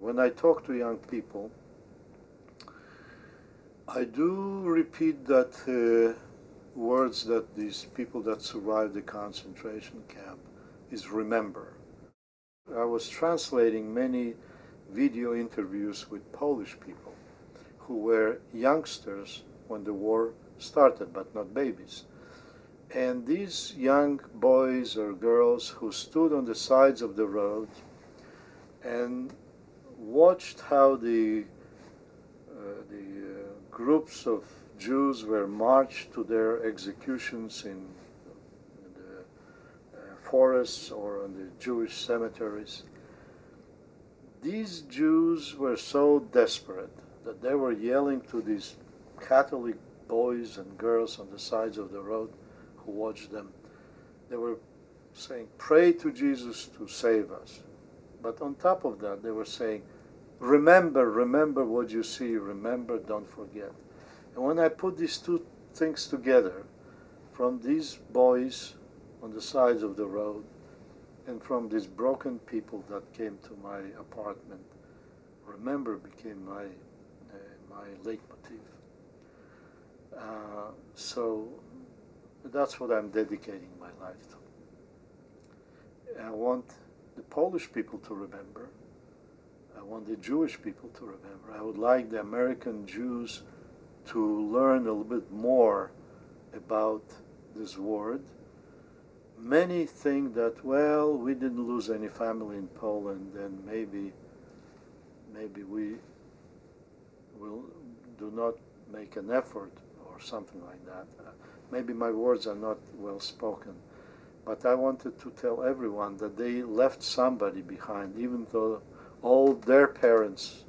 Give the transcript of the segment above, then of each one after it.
when I talk to young people, I do repeat that words that these people that survived the concentration camp is remember. I was translating many video interviews with Polish people who were youngsters when the war started, but not babies. And these young boys or girls who stood on the sides of the road and watched how the groups of Jews were marched to their executions in the forests or in the Jewish cemeteries. These Jews were so desperate that they were yelling to these Catholic boys and girls on the sides of the road who watched them. They were saying, pray to Jesus to save us. But on top of that, they were saying, remember, remember what you see, remember, don't forget. And when I put these two things together, from these boys on the sides of the road and from these broken people that came to my apartment, remember became my leitmotif. So that's what I'm dedicating my life to. I want the Polish people to remember. I want the Jewish people to remember. I would like the American Jews to learn a little bit more about this word. Many think that, well, we didn't lose any family in Poland, and maybe we will do not make an effort or something like that. Maybe my words are not well spoken, but I wanted to tell everyone that they left somebody behind, even though all their parents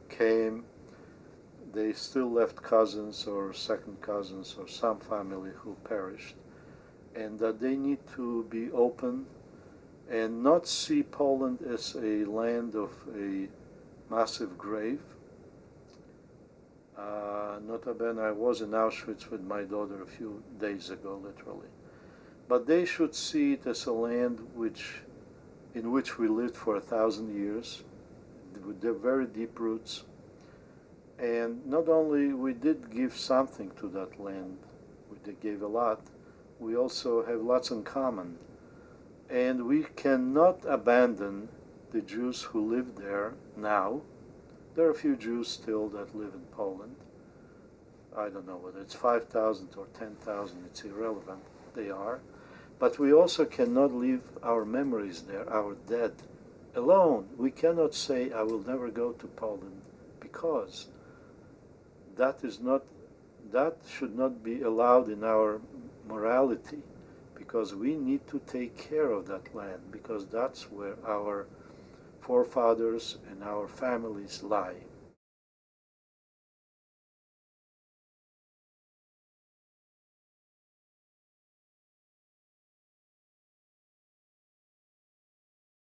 came, they still left cousins or second cousins or some family who perished, and that they need to be open and not see Poland as a land of a massive grave. Nota bene, I was in Auschwitz with my daughter a few days ago, literally. But they should see it as a land in which we lived for 1,000 years, with their very deep roots. And not only we did give something to that land, we gave a lot, we also have lots in common. And we cannot abandon the Jews who live there now. There are a few Jews still that live in Poland. I don't know whether it's 5,000 or 10,000, it's irrelevant, they are. But we also cannot leave our memories there, our dead, alone. We cannot say, I will never go to Poland, because that should not be allowed in our morality, because we need to take care of that land, because that's where our forefathers and our families lie.